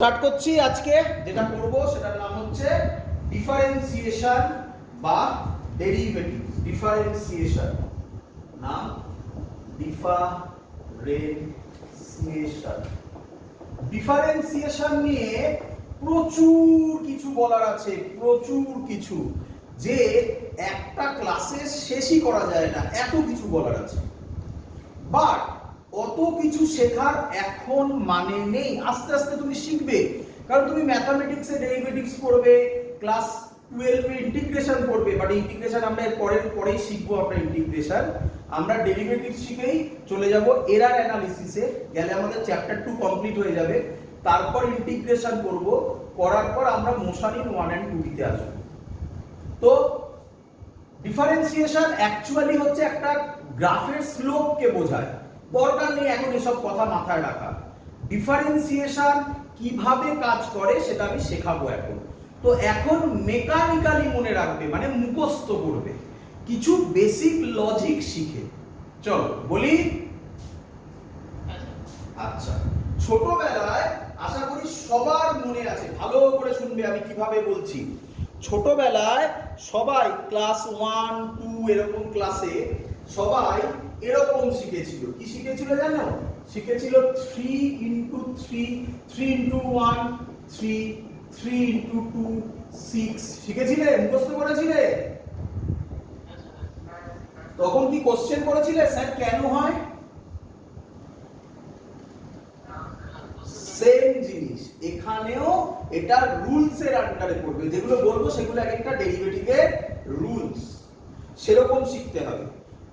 Start করছি আজকে যেটা করব সেটার নাম হচ্ছে ডিফারেন্সিয়েশন বা ডেরিভেটিভ। ডিফারেন্সিয়েশন নাম ডিফারেন্সিয়েশন। ডিফারেন্সিয়েশন নিয়ে প্রচুর কিছু বলার আছে, প্রচুর কিছু, যে একটা ক্লাসে শেষই করা যায় না, এত কিছু বলার আছে। বাট অত কিছু শেখার এখন মানে নেই, আস্তে আস্তে তুমি শিখবে। কারণ তুমি ম্যাথামেটিক্সে ডেরিভেটিভস পড়বে, ক্লাস 12 এ ইন্টিগ্রেশন পড়বে, বাট ইন্টিগ্রেশন আমরা এর পরেই শিখবো। আমরা ইন্টিগ্রেশন, আমরা ডেরিভেটিভস শিখেই চলে যাব এরার অ্যানালিসিসে, গেলে আমাদের চ্যাপ্টার 2 কমপ্লিট হয়ে যাবে। তারপর ইন্টিগ্রেশন করব, করার পর আমরা মোশন ইন 1 and 2 দিতে আসবো। তো ডিফারেন্সিয়েশন অ্যাকচুয়ালি হচ্ছে একটা গ্রাফের স্লোপকে বোঝায়। দরকার নেই এখন এসব কথা মাথায় রাখা। ডিফারেন্সিয়েশন কিভাবে কাজ করে সেটা আমি শেখাবো এখন। তো এখন মেকানিক্যালি মনে রাখবে, মানে মুখস্থ করবে, কিছু বেসিক লজিক শিখে। চলো বলি। আচ্ছা, ছোটবেলায় আশা করি সবার মনে আছে, ভালো করে শুনবে আমি কিভাবে বলছি। ছোটবেলায় সবাই ক্লাস 1, 2 এরকম ক্লাসে সবাই এরকম শিখেছিল। কি শিখেছিল জানো? শিখেছিল 3 into 3, 3 into 1, 3, 3 into 2, 6 শিখেছিলে, মুখস্থ করেছিলে। তখন কি কোশ্চেন করেছিলে স্যার কেন হয়? সেম জিনিস এখানেও, এটা রুলস এর আন্ডারে পড়বে। যেগুলো বলবো সেগুলো একটা ডেরিভেটিভের রুলস, সেরকম শিখতে হবে।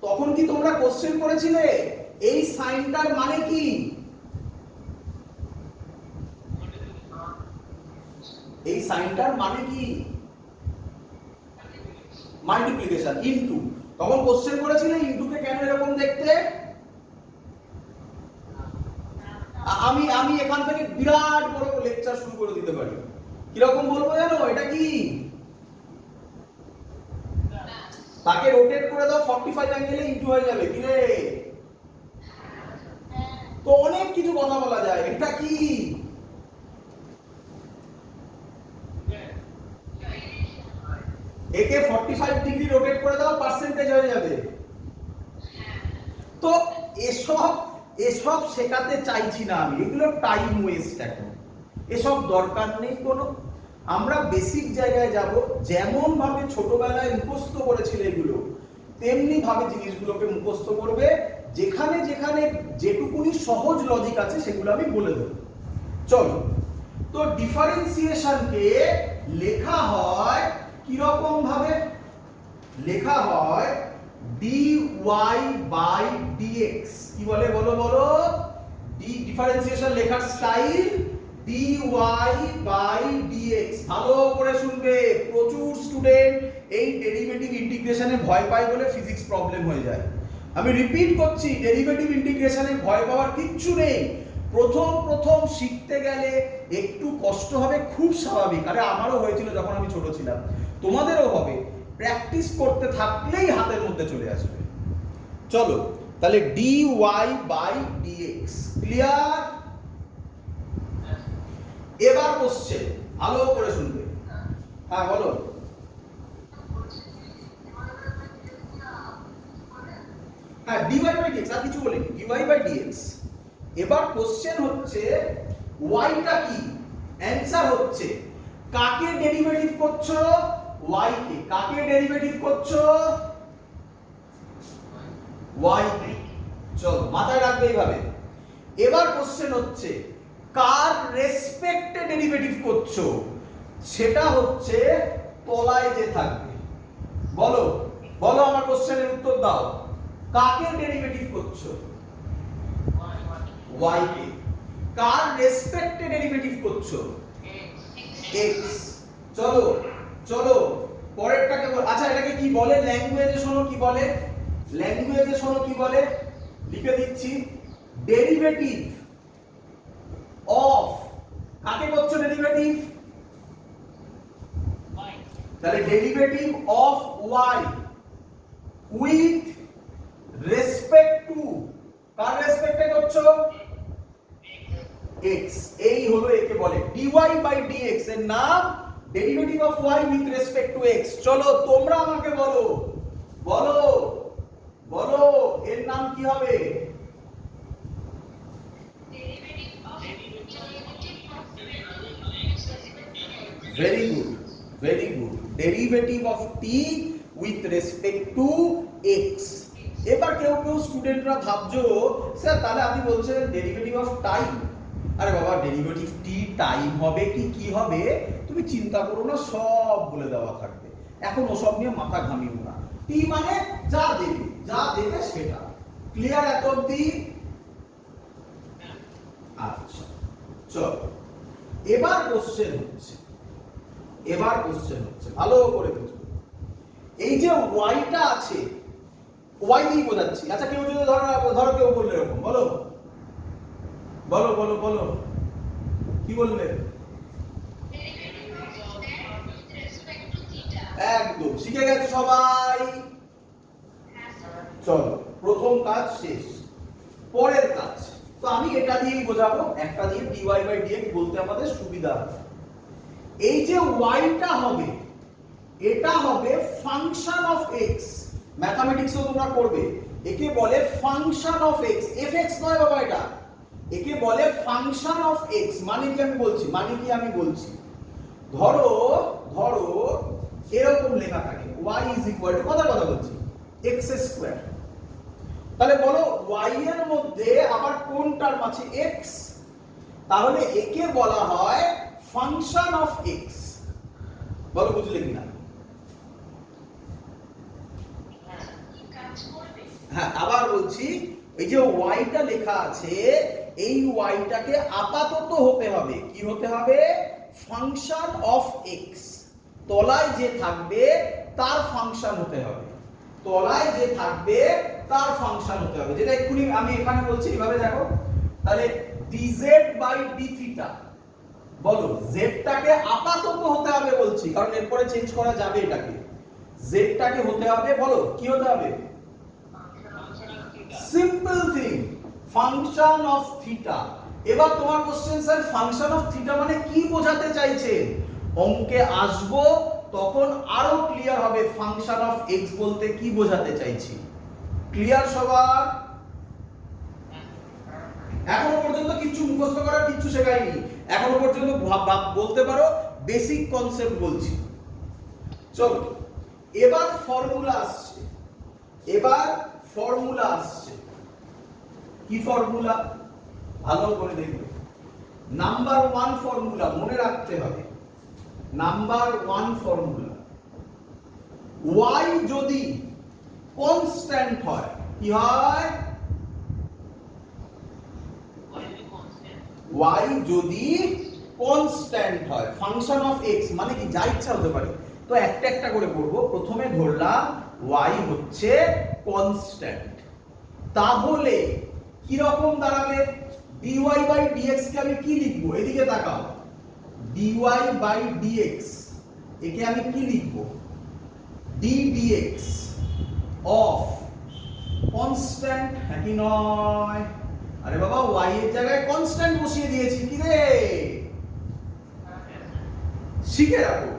তখন কি তোমরা কোশ্চেন করেছিলে এই সাইনটার মানে কি? এই সাইনটার মানে কি? Multiplication, into. তখন কোশ্চেন করেছিলে ইনটুকে কেন এরকম দেখতে? আমি এখান থেকে বিরাট বড় লেকচার শুরু করে দিতে পারি। কিরকম বলবো জানো? এটা কি? তাকে রোটেট করে দাও 45 অ্যাঙ্গেলে, ইনটু হয়ে যাবে। কি রে? তো অনেক কিছু কথা বলা যায়। এটা কি? একে 45 ডিগ্রি রোটেট করে দাও, পার্সেন্টেজ হয়ে যাবে। তো এসব শেখাতে চাইছি না আমি, এগুলো টাইম ওয়েস্ট। এখন এসব দরকার নেই কোনো। আমরা বেসিক জায়গায় যাব। যেমন ভাবে ছোটবেলায় মুখস্থ করেছিল এগুলো, তেমনি ভাবে জিনিসগুলোকে মুখস্থ করবে। যেখানে যেখানে যেটুকুনি সহজ লজিক আছে সেগুলো আমি বলে দেব। চলো, তো ডিফারেন্সিয়েশনকে লেখা হয় কিরকম ভাবে? লেখা হয় dy by dx। কি বলে বলো বলো? ডিফারেন্সিয়েশন লেখার স্টাইল dy by dx। ভালো করে শুনবে। প্রচুর স্টুডেন্ট এই ডেরিভেটিভ ইন্টিগ্রেশনে ভয় পায় বলে ফিজিক্স প্রবলেম হয়ে যায়। আমি রিপিট করছি, ডেরিভেটিভ ইন্টিগ্রেশনে ভয় পাওয়ার কিচ্ছু নেই। প্রথম শিখতে গেলে একটু কষ্ট হবে, খুব স্বাভাবিক। আরে আমারও হয়েছিল যখন আমি ছোট ছিলাম, তোমাদেরও হবে। প্র্যাকটিস করতে থাকলেই হাতের মধ্যে চলে আসবে। চলো তাহলে dy by dx ক্লিয়ার? এবার কোশ্চেন, ভালো করে শুনবে। হ্যাঁ বলো। হ্যাঁ, dy by dx, আর কিছু বলিনি, dy by dx। এবার কোশ্চেন হচ্ছে y টা কি? অ্যানসার হচ্ছে কাকে ডেরিভেটিভ করছো? y কে। কাকে ডেরিভেটিভ করছো? y কে। চলো মাথায় রাখবে এইভাবে। এবার কোশ্চেন হচ্ছে কার রেসপেক্টে ডেরিভেটিভ করছো? সেটা হচ্ছে তলায় যে থাকবে। বলো বলো, আমার কোশ্চেনের উত্তর দাও। কাকে ডেরিভেটিভ করছো? y কে। কার রেসপেক্টে ডেরিভেটিভ করছো? x। চলো চলো পরেরটাকে বল। আচ্ছা এটাকে কি বলে ল্যাঙ্গুয়েজে? শোনো কি বলে ল্যাঙ্গুয়েজে, শোনো কি বলে, লিখে দিচ্ছি। ডেরিভেটিভ অফ, কাকে করছো ডেরিভেটিভ? তাহলে derivative of y with respect to, কার রেসপেক্টে করছো? x, এই হলো একে বলে dy বাই dx, এর নাম derivative of y with respect two x। চলো তোমরা আমাকে বলো বলো বলো এর নাম কি হবে? Very good, very good, derivative of t with respect two x। এবার কেউ কেউ স্টুডেন্টরা ভাবছো স্যার তাহলে আপনি বলছেন ডেরিভেটিভ অফ টাইম। আরে বাবা, ডেরিভেটিভ টি টাইম হবে কি কি হবে তুমি চিন্তা করো না, সব বলে দেওয়া থাকবে, এখন ওসব নিয়ে মাথা ঘামিও না। টি মানে যা দেবে সেটা। ক্লিয়ার এত অবধি? আচ্ছা চলো এবার কোশ্চেন হচ্ছে, ভালো করে বুঝো। এই যে ওয়াইটা আছে, ওয়াই দিয়ে বোঝাচ্ছি। আচ্ছা কেউ যদি ধরো কেউ বললে এরকম, বলো বলো বলো বলো কি বললে? একদম শিখে গেছে সবাই। চলো প্রথম কাজ শেষ, পরের কাজ তো আমি এটা দিয়েই বোঝাবো, একটা দিয়ে dy বাই dx বলতে আমাদের সুবিধা হবে। এই যে ওয়াইটা হবে এটা হবে ফাংশন অফ x। ম্যাথমেটিক্সও তোমরা করবে, একে বলে ফাংশন অফ x, fx নয় বাবা, এটা একে বলে ফাংশন অফ x। মানে কি আমি বলছি, ধরো এরকম লেখা থাকে y ইজ ইকুয়াল টু কথা বলছি x স্কয়ার। তাহলে বলো y এর মধ্যে আবার কোন টার্ম আছে? x। তাহলে একে বলা হয় ফাংশন অফ x। বলো বুঝলে কিনা? হ্যাঁ আবার বলছি, এই যে ওয়াইটা লেখা আছে এই ওয়াইটাকে আপাতত হতে হবে, কি হতে হবে? Function of x. তলায় যে থাকবে তার ফাংশন হতে হবে, যেটা এক্ষুনি আমি এখানে বলছি এভাবে দেখো। তাহলে dz বাই dθ, বলো জেডটাকে আপাতত হতে হবে বলছি, কারণ এরপরে চেঞ্জ করা যাবে এটাকে। জেডটাকে হতে হবে, বলো কি হতে হবে? Simple thing, function of theta. এবার তোমার question sir function of theta মানে কি বোঝাতে চাইছে? অঙ্কে আসবো তখন আরো ক্লিয়ার হবে ফাংশন অফ এক্স বলতে কি বোঝাতে চাইছি। ক্লিয়ার সবার? এখনো পর্যন্ত কিছু মুখস্থ করার কিছু শেখাইনি, এখনো পর্যন্ত বলতে পারো বেসিক কনসেপ্ট বলছি। চলো এবার ফর্মুলা আসছে, কি ফর্মুলা? ভালো করে দেখবে। নাম্বার 1 ফর্মুলা মনে রাখতে হবে, নাম্বার 1 ফর্মুলা, y যদি কনস্ট্যান্ট হয় কি হয়? y যদি কনস্ট্যান্ট হয়, ফাংশন অফ x মানে কি যা ইচ্ছা হতে পারে। তো একটা একটা করে করব। প্রথমে ধরলাম y হচ্ছে কনস্ট্যান্ট, তাহলে কি রকম দাঁড়াবে? dy বাই dx কে আমি কি লিখবো? এদিকে তাকাও, dy বাই dx একে আমি কি লিখবো? d dx অফ কনস্ট্যান্ট, হ্যাঁ কি নয়? আরে বাবা y এর জায়গায় কনস্ট্যান্ট বসিয়ে দিয়েছি, কি রে? শিখে রাখো,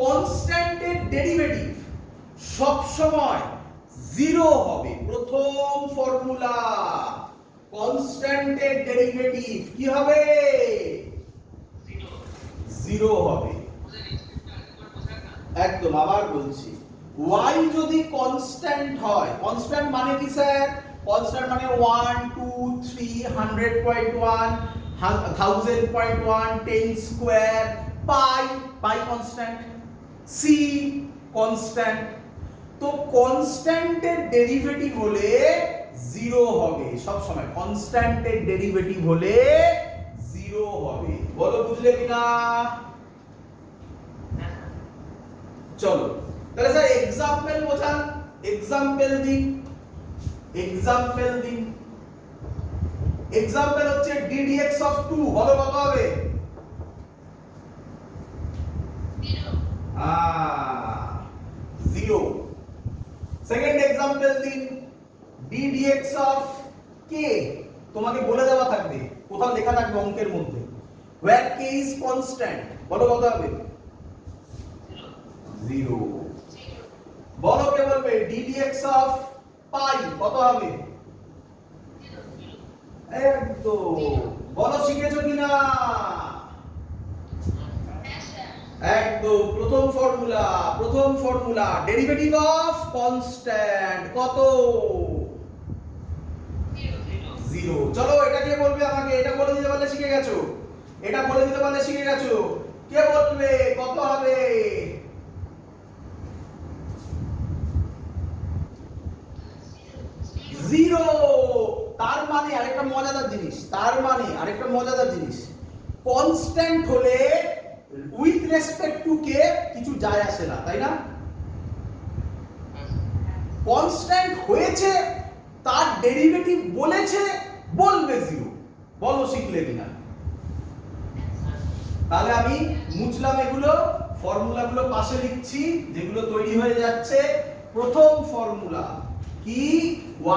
কনস্ট্যান্টের ডেরিভেটিভ সব সময় 0 হবে। প্রথম ফর্মুলা, কনস্ট্যান্টের ডেরিভেটিভ কি হবে? 0 হবে। একদম আবার বলছি, y যদি কনস্ট্যান্ট হয়, কনস্ট্যান্ট মানে কি স্যার? কনস্ট্যান্ট মানে 1 2 3 100.1 1000.1 10 স্কয়ার, পাই কনস্ট্যান্ট, c কনস্ট্যান্ট। তো কনস্ট্যান্টের ডেরিভেটিভ হলে 0 হবে সব সময়, কনস্ট্যান্টের ডেরিভেটিভ হলে 0 হবে। বলো বুঝলে কিনা? চলো তাহলে স্যার এক্সাম্পল বোঝান, এক্সাম্পল দিন। এক্সাম্পল হচ্ছে d dx অফ 2, বলো কত হবে? 0। সেকেন্ড এক্সাম্পল দিন, d dx অফ k, তোমাকে বলে দেওয়া থাকবে, কোথাও লেখা লেখা থাকবে অঙ্কের মধ্যে, where k is constant, বলো কত হবে? 0। বলো কে বলবে ddx of pi কত হবে? একদম। বলো শিখেছো কিনা? একদম। প্রথম ফর্মুলা ডেরিভেটিভ অফ কনস্ট্যান্ট কত? 0। চলো এটা কে বলবে আমাকে? এটা বলে দিতে পারলে শিখে গেছো, এটা বলে দিতে পারলে শিখে গেছো। কে বলবে কত হবে? 0। তার মানে আরেকটা মজাদার জিনিস, কনস্ট্যান্ট হলে উইথ রেসপেক্ট টু কে কিছু যায় আসে না, তাই না? কনস্ট্যান্ট হয়েছে, তার ডেরিভেটিভ বলবে 0। বলো শিখলে কিনা? তাহলে আমি মুছলাম এগুলো, ফর্মুলাগুলো পাশে লিখছি যেগুলো তৈরি হয়ে যাচ্ছে। প্রথম ফর্মুলা কি?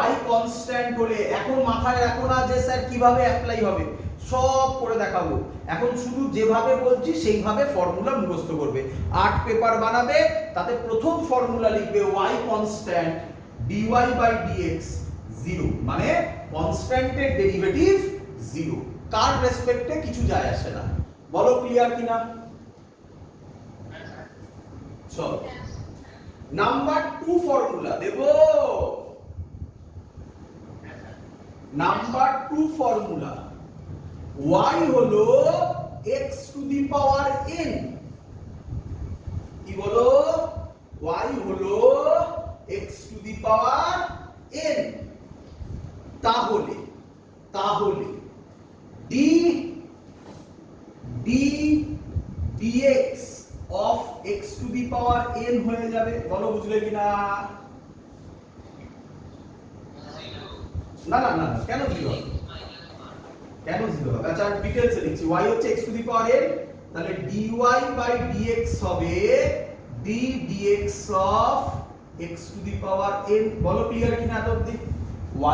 y কনস্ট্যান্ট হলে, এখন মাথায় রাখো না যে স্যার কিভাবে অ্যাপ্লাই হবে, সব করে দেখাবো। এখন শুধু যেভাবে বলছি সেইভাবে ফর্মুলা মুখস্থ করবে। 8 পেপার বানাবে, তাতে প্রথম ফর্মুলা লিখবে y constant dy by dx 0, মানে কনস্ট্যান্টের ডেরিভেটিভ 0, কার রেসপেক্টে কিছু যায় আসে না। বলো ক্লিয়ার কিনা? চলো নাম্বার 2 ফর্মুলা দেব। নাম্বার 2 ফর্মুলা, y হলো x to the power n। কি বলো? y হলো x to the power n। তাহলে dx of x to the power n হয়ে যাবে। বলো বুঝলে কিনা? না না না, কেন 0 হবে? কেন 0 হবে? আচ্ছা ডিটেইলসে লিখছি। y হচ্ছে x to the power n, তাহলে dy by dx হবে d dx of x to the power n। বলো ক্লিয়ার কিনা এত অবধি?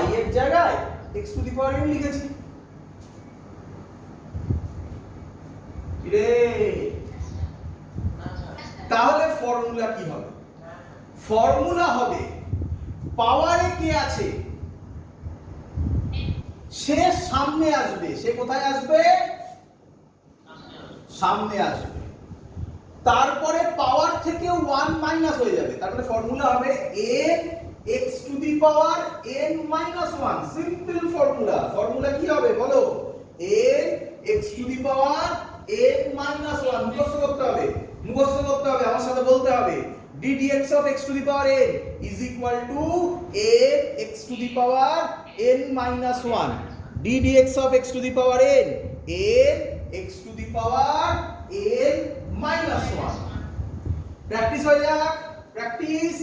y এর জায়গায় x to the power n লিখেছি। রে তাহলে ফর্মুলা কি হবে? ফর্মুলা হবে পাওয়ারে কে আছে সে সামনে আসবে। সে কোথায় আসবে? সামনে আসবে। তারপরে পাওয়ার থেকে 1 মাইনাস হয়ে যাবে, তার মানে ফর্মুলা হবে n x to the power n minus 1। Simple formula. Formula কি হবে বলো? n x to the power n minus 1। মুখস্থ করতে হবে, আমার সাথে বলতে হবে d dx of x to the power n is equal to n x to the power n minus 1। d dx of x to the power n x to the power n minus 1। Practice হয়ে যাক, practice.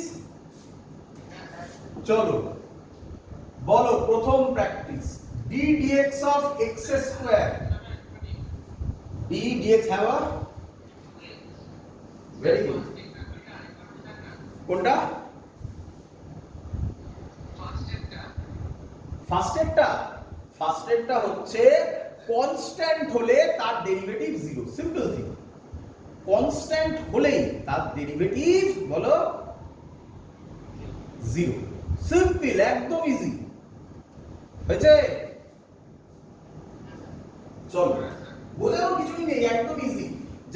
চলো বলো প্রথম practice, d dx of x square, d dx have a very good। কোনটা? ফার্স্টেরটা হচ্ছে constant হলে তার derivative 0। Simple thing, constant হলেই তার ডেরিভেটিভ বলো 0। সিম্পল, একদম ইজি হয়েছে। চলো বোঝানো কিছুই নেই, একদম ইজি,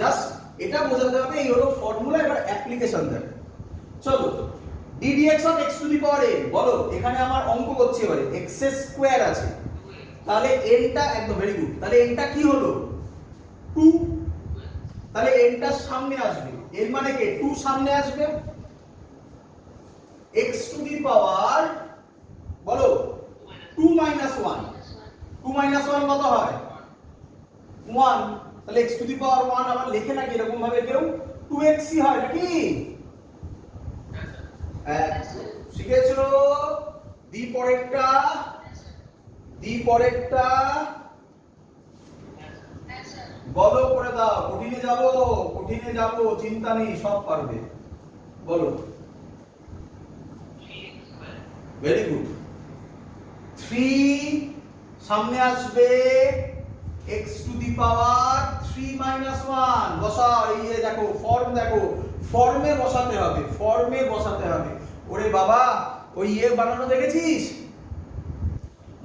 জাস্ট এটা বোঝাতে হবে। এই হলো ফর্মুলা, এবার অ্যাপ্লিকেশন দেখো। চলো d dx of x to the power n, বলো এখানে আমার অঙ্ক করছি এবারে x স্কয়ার আছে, তাহলে n টা একদম ভেরি গুড। তাহলে n টা কি হলো? 2। তাহলে n টা সামনে আসবে, n মানে কে? 2 সামনে আসবে। x to the power বলো 2 minus 1, 2 minus 1 কত হয়? 1। তাহলে x to the power 1 আবার লেখে নাকি এরকম ভাবে কেউ? 2x ই হয় নাকি? শিখেছো? পরেরটা বলো, করে দাও। কঠিনে যাব, চিন্তা নেই, সব পারবে। বলো। Very good. 3 সামনে আসবে, x to the power 3 minus 1 বসা। এই যে দেখো ফর্ম, দেখো ফর্মে বসাতে হবে, ফর্মে বসাতে হবে। ওরে বাবা ওই বানানো দেখেছিস,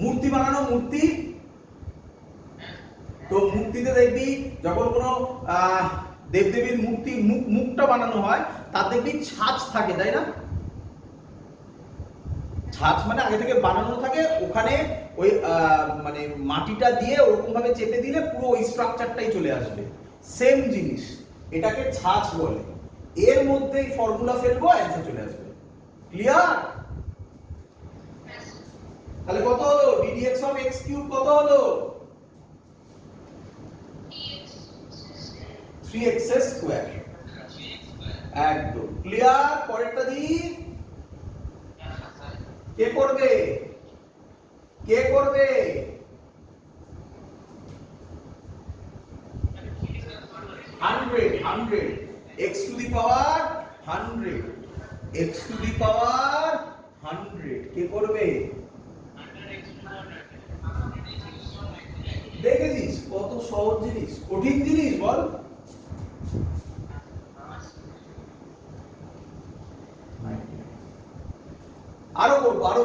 মূর্তি বানানো, মূর্তি। তো মূর্তিতে দেখবি যখন কোনো দেবদেবীর মূর্তি মুখটা বানানো হয় তার দেখবি ছাঁচ থাকে, তাই না? ছাঁচ মানে আগে থেকে বানানো থাকে, ওখানে ওই মানে মাটিটা দিয়ে ওরকম ভাবে চেপে দিলে পুরো ওই স্ট্রাকচারটাই চলে আসবে। সেম জিনিস, এটাকে ছাঁচ বলে। এর মধ্যেই ফর্মুলা ফেলবো, অ্যান্সার চলে আসবে। ক্লিয়ার? তাহলে কত হলো? ddx অফ x কিউব কত হলো? 3x square. একদম ক্লিয়ার। পরেরটা দি, কে করবে? কে করবে? Hundred x to the power 100, x to the power 100 কে করবে? দেখেছিস কত সহজ জিনিস, কঠিন জিনিস বল? আরো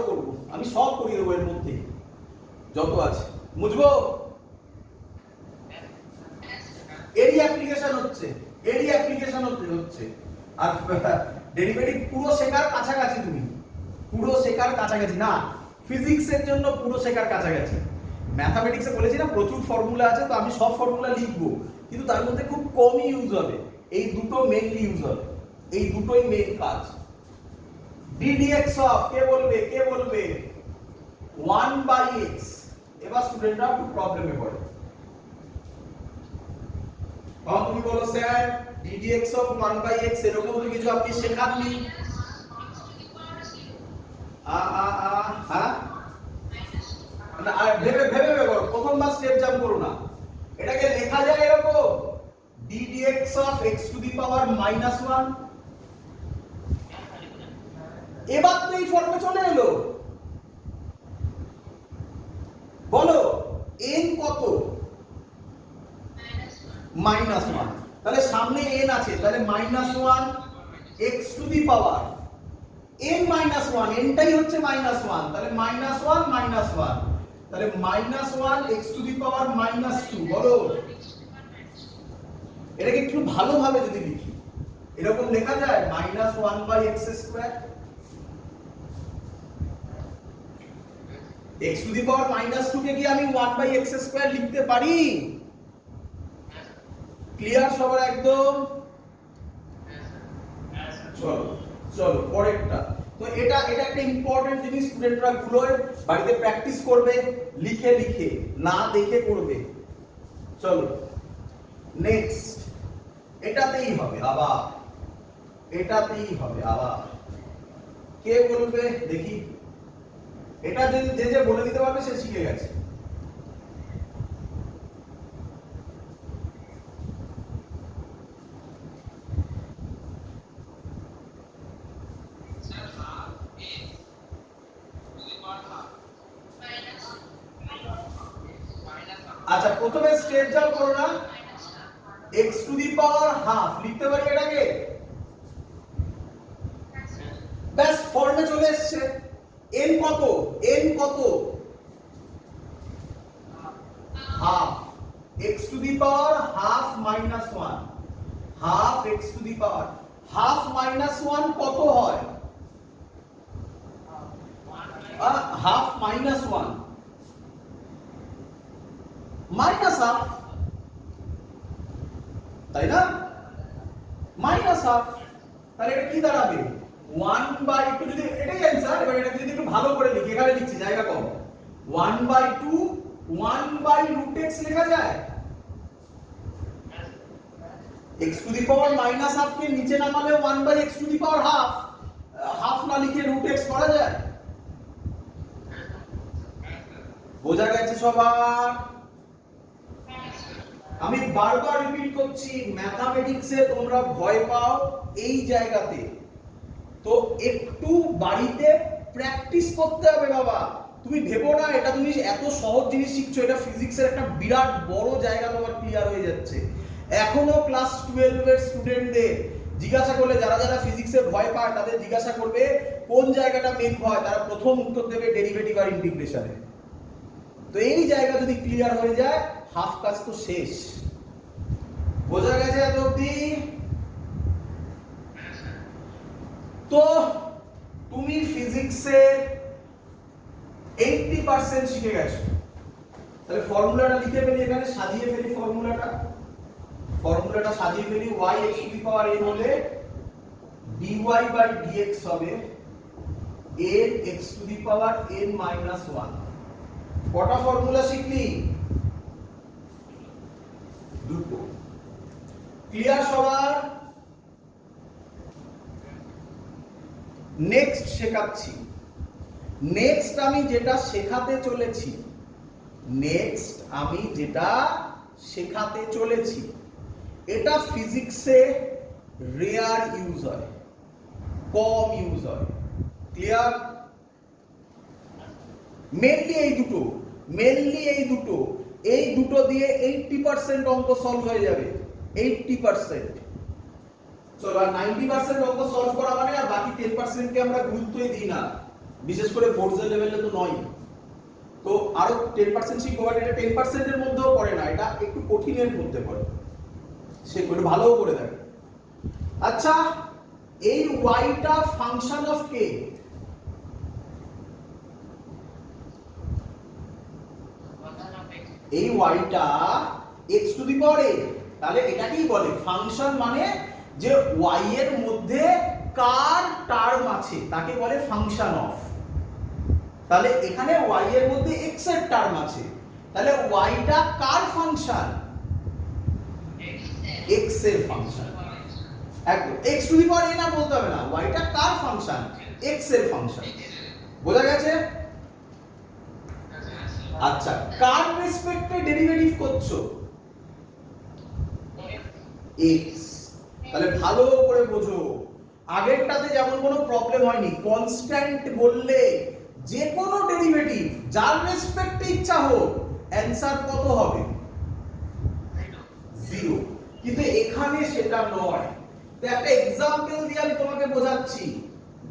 করবো আমি, সব করিয়ে দেবো এর মধ্যে যত আছে। বুঝবো? এরই অ্যাপ্লিকেশন হচ্ছে। আর ডেরিভেটিভ পুরো শেখার কাছাকাছি, তুমি পুরো শেখার কাছাকাছি না, ফিজিক্সের জন্য পুরো শেখার কাছাকাছি। ম্যাথামেটিক্সে বলেছি না প্রচুর ফর্মুলা আছে, তো আমি সব ফর্মুলা লিখবো, কিন্তু তার মধ্যে খুব কমই ইউজ হবে। এই দুটো মেইনলি ইউজ হবে, এই দুটোই মেইন কাজ। ddx অফ, কে বলবে 1/x। এবার স্টুডেন্টরা একটু প্রবলেমে পড়ে। তুমি বলো স্যার ddx অফ 1/x এরকম তো কিছু আপনি শেখাননি। হ্যাঁ না, ভেবে করো, প্রথমবার স্টেপ জাম্প করো না। এটাকে লেখা যায় এরকম ddx of x to the power -1। এবার তো এই ফর্মে চলে এলো। বলো n কত? -1। তাহলে সামনে n আছে, তাহলে -1 x to the power n -1, nটাই হচ্ছে -1, তাহলে -1 তাহলে -1 x টু দি পাওয়ার -2। বলো এটাকে একটু ভালোভাবে যদি লিখি, এরকম লেখা যায় -1/x square. x to the power -2 কে কি আমি 1/x স্কয়ার লিখতে পারি? ক্লিয়ার সবার একদম? চলো পরেরটা। তো এটা একটা ইম্পর্টেন্ট জিনিস, স্টুডেন্টরা গুলোয় বাড়িতে প্র্যাকটিস করবে, লিখে না দেখে করবে। চলো নেক্সট, এটাতেই হবে আবার। কে বলবে দেখি? এটা যে বলে দিতে পারবে সে শিখে গেছে। আচ্ছা প্রথমে স্টেপ জাম্প করো না, x to the power half লিখতে পারি এটাকে, ব্যাস ফর্মে চলে এসেছে। n কত? Half x to the power half -1, half x to the power half -1 কত হয়? হাফ -1 -হাফ, তাই না? -হাফ, তাহলে এটা কি দাঁড়াবে? 1/2 যদি এটাই অ্যানসার। এবার এটা যদি একটু ভালো করে লিখি, এখানে লিখছি জায়গা কম, 1/2 1/√x লেখা যায়। x to the power -half কে নিচে নামালে 1/x to the power half, half না লিখে √x করা যায়। বোঝা গেছে সবার? আমি বারবার রিপিট করছি, ম্যাথামেটিক্সে তোমরা ভয় পাও এই জায়গাতে, তো একটু বাড়িতে প্র্যাকটিস করতে হবে বাবা। তুমি ভেবো না এটা তুমি এত সহজ জিনিস শিখছো, এটা ফিজিক্সের একটা বিরাট বড় জায়গা তোমার ক্লিয়ার হয়ে যাচ্ছে। এখনো ক্লাস 12 এর স্টুডেন্টদের জিজ্ঞাসা করলে, যারা যারা ফিজিক্সে ভয় পায় তাদের জিজ্ঞাসা করবে কোন জায়গাটা মেন ভয়, তারা প্রথম উত্তর দেবে ডেরিভেটিভ আর ইন্টিগ্রেশনে। তো এই জায়গা যদি ক্লিয়ার হয়ে যায় হাফ কাজ তো শেষ। বোঝা গেছে এত অবধি? তো তুমি ফিজিক্সে 80% শিখে গেছো। তাহলে ফর্মুলাটা লিখে ফেলি, এখানে সাজিয়ে ফেলি ফর্মুলাটা সাজিয়ে ফেলি। y x to the power n হলে dy বাই dx হবে n x to the power n minus 1। কটা ফর্মুলা শিখলি? দুটো। ক্লিয়ার সবার? নেক্সট শেখাচ্ছি। নেক্সট আমি যেটা শেখাতে চলেছি এটা ফিজিক্সে রেয়ার ইউজ হয়, কম ইউজ হয়। ক্লিয়ার? মেনলি এই দুটো দিয়ে 80% অঙ্ক সলভ হয়ে যাবে। 80%। চলো, আর 90% অঙ্ক সলভ করা মানে আর বাকি 10% কে আমরা গুরুত্বই দিই না, বিশেষ করে বোর্ডের লেভেলে তো নয়। তো আরো 10% শিখবো, বাট এটা 10% এর মধ্যেও পড়ে না, এটা একটু কঠিনের মধ্যে পড়ে, সে করে ভালোও করে দেয়। আচ্ছা, এই ওয়াইটা ফাংশন অফ কে? এই ওয়াইটা x to the power a, তাহলে এটাকেই বলে ফাংশন। মানে যে y এর মধ্যে কার টার্ম আছে তাকে বলে ফাংশন অফ। তাহলে এখানে y এর মধ্যে x এর টার্ম আছে, তাহলে y টা কার ফাংশন? x এর ফাংশন। একদম, x to the power a না বলতে হবে না, y টা কার ফাংশন? x এর ফাংশন। বোঝা গেছে? আচ্ছা, কার রেসপেক্টে ডেরিভেটিভ করছো? x। তাহলে ভালো করে বোঝো, আগেরটাতে যেমন কোনো প্রবলেম হয়নি, কনস্ট্যান্ট বললে যে কোনো ডেরিভেটিভ যার রেসপেক্টে ইচ্ছা হোক অ্যানসার কত হবে? 0। কিন্তু এখানে সেটা নয়। তো একটা এক্সাম্পল দিয়ে আমি তোমাকে বোঝাচ্ছি,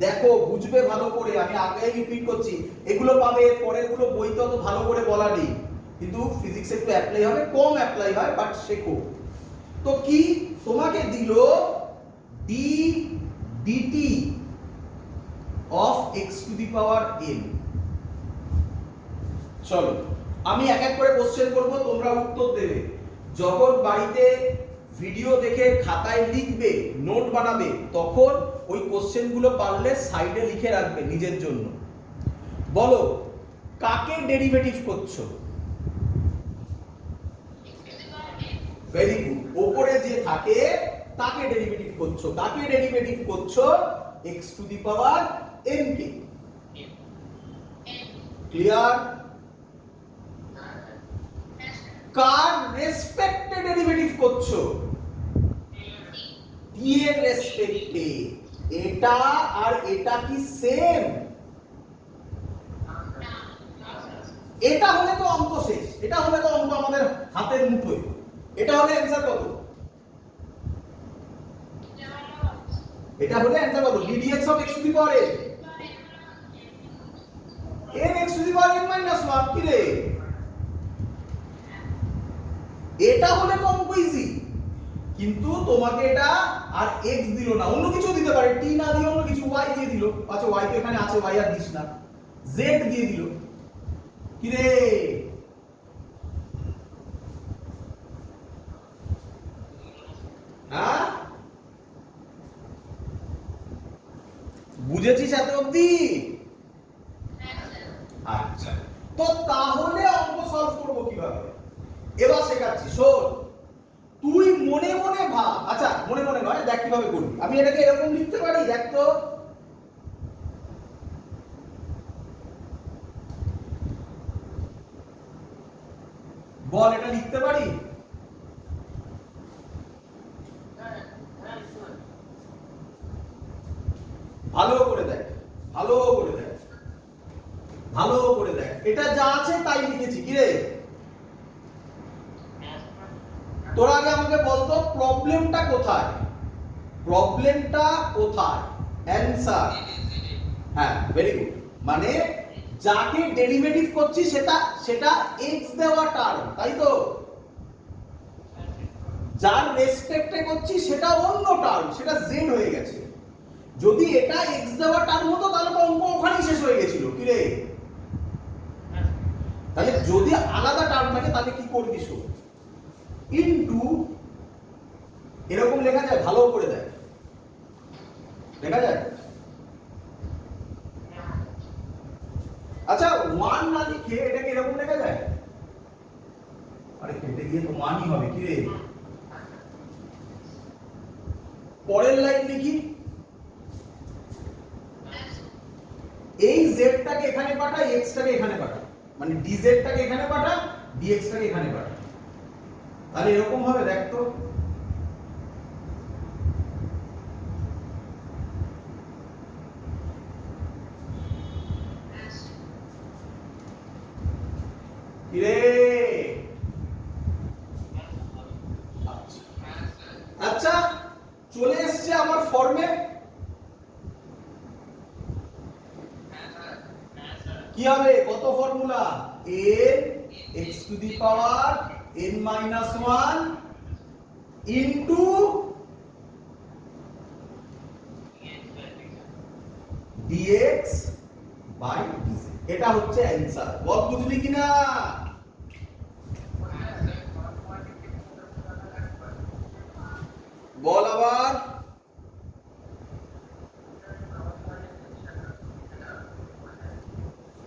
দেখো বুঝবে ভালো করে। আমি আগেই রিপিট করছি, এগুলো পাবে, পরেরগুলো বইতে অত ভালো করে বলা নেই, কিন্তু ফিজিক্সে একটু অ্যাপ্লাই হবে, কম অ্যাপ্লাই হয়, বাট শেখো। তো কি তোমাকে দিল d dt of x to the power n। চলো আমি এক এক করে কোশ্চেন করব, তোমরা উত্তর দেবে। যখন বাড়িতে ভিডিও দেখে খাতায় লিখবে, নোট বানাবে, তখন ওই কোশ্চেনগুলো পারলে সাইডে লিখে রাখবে নিজের জন্য। বলো, কাকে ডেরিভেটিভ করছো? ভেরি গুড, উপরে যে থাকে তাকে ডেরিভেটিভ করছো। কাকে ডেরিভেটিভ করছো? x to the power n কে। ক্লিয়ার? কার রেসপেক্টে ডেরিভেটিভ করছো? t এর রেসপেক্টে। এটা আর এটা কি সেম? এটা হলে তো অঙ্ক শেষ, এটা হলে তো অঙ্ক আমাদের হাতের মুঠোয়। এটা হলে অ্যানসার কত? এটা হলে অ্যানসার কত? ddx of x to the power n x to the power n minus 1। কি রে, এটা হলে তো অঙ্ক ইজি। কিন্তু তোমাকে এটা আর x দিল না, অন্য কিছু দিতে পারে, t না দিয়ে অন্য কিছু y দিয়ে দিল। আচ্ছা, y তো এখানে আছে, y আর দিস না, z দিয়ে দিল। কি রে, হ্যাঁ বুঝেছিস এত অবধি? আচ্ছা, তো তাহলে অঙ্ক সলভ করব কিভাবে এবার শেখাচ্ছি। শোন, তুই মনে মনে ভাব। আচ্ছা, মনে মনে নয়, দেখ কিভাবে করবি। আমি এটাকে এরকম লিখতে পারি, দেখ তো। বল, এটা লিখতে পারি? ভালো করে দেখ, ভালো করে দেখ, ভালো করে দেখ, এটা যা আছে তাই লিখেছি। কি রে, তোরা আগে আমাকে বলতো প্রবলেমটা কোথায়, প্রবলেমটা কোথায়? অ্যানসার। হ্যাঁ, ভেরি গুড। মানে যাকে ডেরিভেটিভ করছি সেটা x দেওয়া টার্ম, তাই তো? যার রেসপেক্টে করছি সেটা অন্য টার্ম, সেটা z হয়ে গেছে। যদি এটা x দেওয়া টার্ম হতো তাহলে তো অঙ্ক ওখানেই শেষ হয়ে গেছিল। কি রে, তাহলে যদি আলাদা টার্ম থাকে তাহলে কি করবি? শো ইনটু, এরকম লেখা যায়? ভালো করে দেখ, লেখা যায়? আচ্ছা, 1 না লিখে এটাকে এরকম লেখা যায়? আরে কেটে গিয়ে তো 1ই হবে। কি রে, পরের লাইন লিখি, এই z টাকে এখানে পাঠা, x টাকে এখানে পাঠা, মানে dz টাকে এখানে পাঠা, dx টাকে এখানে পাঠা, তাহলে এরকম হবে। দেখ তো, কি রে? আচ্ছা, চলে এসছে আমার ফর্মে। কি হবে? কত formula? n x to the power n minus 1 into dx by dz। এটা হচ্ছে অ্যানসার। বল বুঝলি কিনা? বল আবার।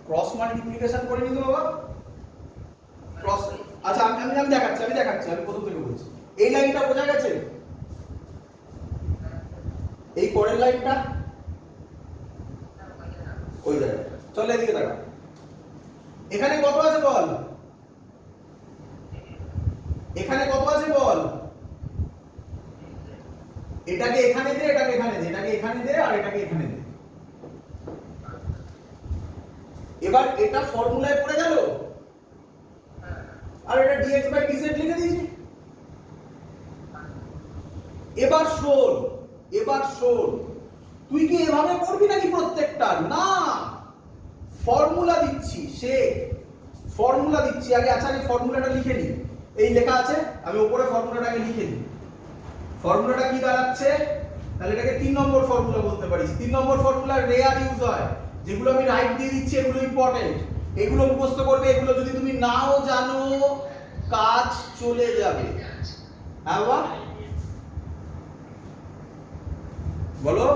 ক্রস মাল্টিপ্লিকেশন করে নিতে বাবা, ক্রস। আচ্ছা, আমি দেখাচ্ছি, আমি প্রথম থেকে বলছি। এই লাইনটা বোঝা গেছে? এই পরের লাইনটা ওই জায়গাটা, চল এদিকে দেখা। এখানে কত আছে বল? এখানে কত আছে বল? এটাকে এখানে দে, এটাকে এখানে দে, এটাকে এখানে দে, আর এটাকে এখানে দে। এবার এটা ফর্মুলায় পড়ে গেল, আর এটা dx বাই dz লিখে দিয়েছি। এবার শোন, তুই কি এভাবে করবি নাকি প্রত্যেকটা? না, ফর্মুলা দিচ্ছি, ফর্মুলা দিচ্ছি আগে। আচ্ছা, আমি ফর্মুলাটা লিখে নিই। এই লেখা আছে, আমি উপরে ফর্মুলাটাকে লিখে নিই। ফর্মুলাটা কি দাঁড়াচ্ছে? তাহলে এটাকে 3 নম্বর ফর্মুলা বলতে পারিস। 3 নম্বর ফর্মুলা রেয়ার ইউজ হয়, যেগুলো আমি রাইট দিয়ে দিচ্ছি এগুলো ইম্পর্টেন্ট, এগুলো মুখস্থ করবে। এগুলো যদি তুমি নাও জানো কাজ চলে যাবে। হ্যাঁ বাবা, বলো।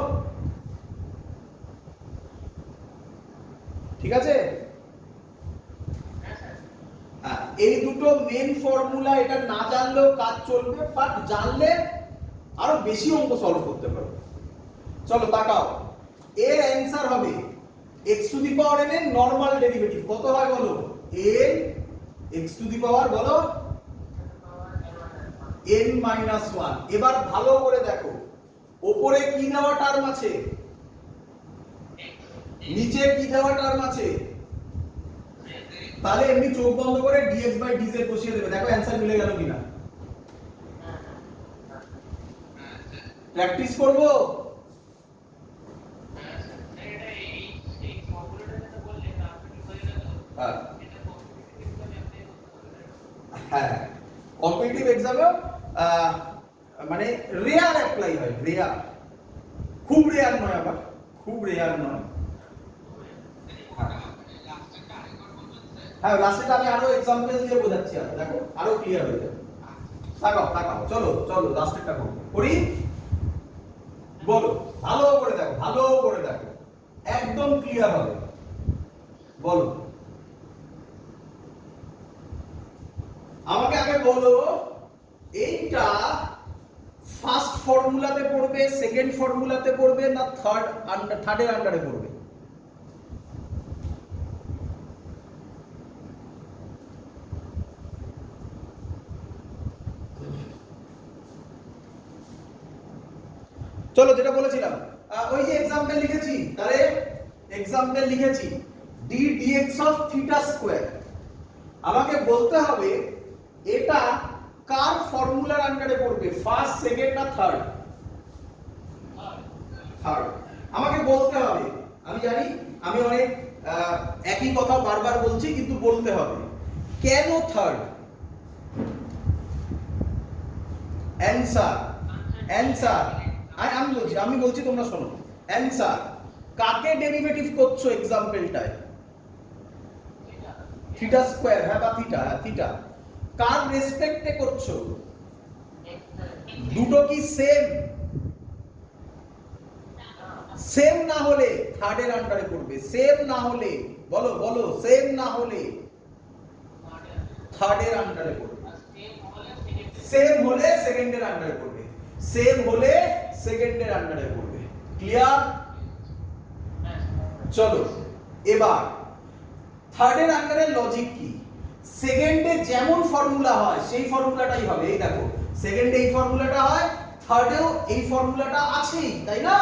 ঠিক আছে? হ্যাঁ, এই দুটো মেন ফর্মুলা, এটা না জানলেও কাজ চলবে, বাট জানলে আরো বেশি অঙ্ক সলভ করতে পারবে। চলো তাকাও, এর অ্যানসার হবে x to the power n এর নরমাল ডেরিভেটিভ কত হয় বলো? n x টু দি পাওয়ার বলো n মাইনাস 1। এবার ভালো করে দেখো, উপরে কি দেওয়া টার্ম আছে, নিচে কি দেওয়া টার্ম আছে। তাহলে এমনি চোখ বন্ধ করে dx বাই dz বসিয়ে দেবে। দেখো অ্যানসার মিলে গেল কিনা। প্র্যাকটিস করব। হ্যাঁ, কম্পিটিটিভ এক্সামে মানে রেয়ার অ্যাপ্লাই হয়, রেয়ার, খুব রেয়ার নয়, আবার খুব রেয়ার নয়। হ্যাঁ, লাস্টে আমি আরো এক্সাম্পল দিয়ে বোঝাচ্ছি, আর দেখো আরো ক্লিয়ার হয়ে যাবে। তাকাও, চলো লাস্টেরটা করি। বলো, ভালো করে দেখো, একদম ক্লিয়ার হবে। বলো, আমাকে আগে বলো, এইটা ফার্স্ট ফর্মুলাতে পড়বে, সেকেন্ড ফর্মুলাতে পড়বে, না থার্ডের আন্ডারে পড়বে? চলো, যেটা বলেছিলাম, ওই যে এক্সাম্পল লিখেছি, তাহলে এক্সাম্পল লিখেছি, d d x of theta square. আমাকে বলতে হবে এটা কার ফর্মুলার আন্ডারে পড়বে, ফার্স্ট, সেকেন্ড না থার্ড? থার্ড। আমাকে বলতে হবে, আমি জানি আমি অনেক একই কথা বারবার বলছি, কিন্তু বলতে হবে কেন থার্ড। অ্যানসার, অ্যানসার আমি বলছি তোমরা শোনো। অ্যানসার, কাকে ডেরিভেটিভ করছো এক্সাম্পলটায়? থিটা স্কয়ার, হ্যাঁ, বা থিটা, থিটা কার রেসপেক্টে করছো? দুটো কি সেম? সেম না হলে থার্ডের আন্ডারে পড়বে, সেম না হলে বলো বলো, সেম না হলে থার্ডের আন্ডারে পড়বে, সেম হলে সেকেন্ডের আন্ডারে পড়বে, সেম হলে সেকেন্ডের আন্ডারে পড়বে। ক্লিয়ার? চলো এবার থার্ডের আন্ডারে লজিক কি? সেকেন্ডে যেমন ফর্মুলা হয় সেই ফর্মুলাটাই হবে। এই দেখো, সেকেন্ডে এই ফর্মুলাটা হয়, থার্ডেও এই ফর্মুলাটা আছেই, তাই না?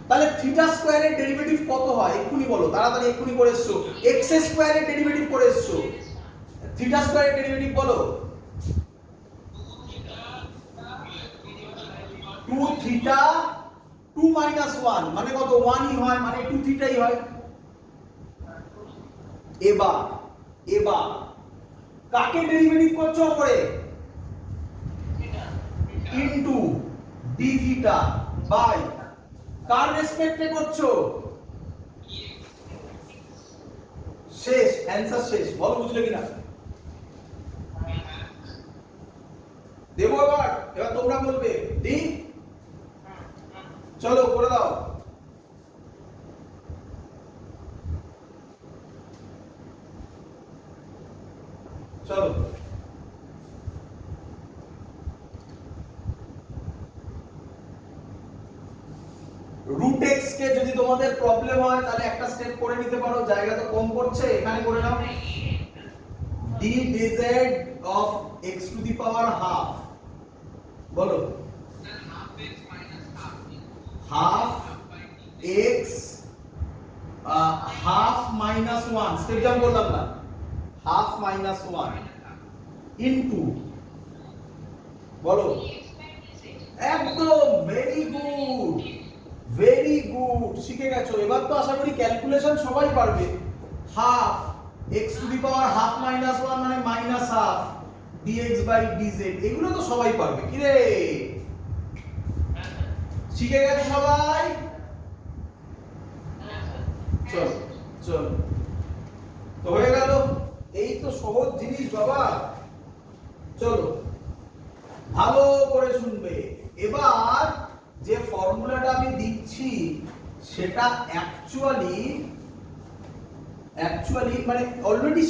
তাহলে থিটা স্কয়ারের ডেরিভেটিভ কত হয় এক্ষুনি বলো, তাড়াতাড়ি এক্ষুনি করে এসছো। এক্স স্কয়ারের ডেরিভেটিভ করে এসছো, থিটা স্কয়ারের ডেরিভেটিভ বলো। 2 থিটা 2 মাইনাস 1 মানে কত? 1 ই হয়, মানে 2 থিটাই হয়। এবার এবার কাকে ডেরিভেটিভ করছো পরে? ইনটু ডি থিটা বাই কার রেসপেক্টে করছো? শেষ, অ্যানসার শেষ। বলো বুঝলে কিনা? দেবো এবার, এবার তোমরা বলবে দি। চলো করে দাও। চলো রুট এক্স কে যদি তোমাদের প্রবলেম হয় তাহলে একটা স্টেপ করে নিতে পারো, জায়গা তো কম পড়ছে, এখানে করে নাও। d dz of x to the power half, বলো half x half minus 1, step jump করলাম না, half minus 1 into, বলো একদম ভেরি গুড, ভেরি গুড, শিখে গেছো। এবার তো আশা করি ক্যালকুলেশন সবাই পারবে। Half x to the power half minus 1 মানে minus half dx by dz, এগুলো তো সবাই পারবে। কি রে, শিখে গেছো সবাই? চল চল, তো হয়ে গেল। এই তো সহজ জিনিস বাবা। চলো ভালো করে শুনবে। এবার যে ফর্মুলাটা আমি দিচ্ছি সেটা অ্যাকচুয়ালি মানে অলরেডি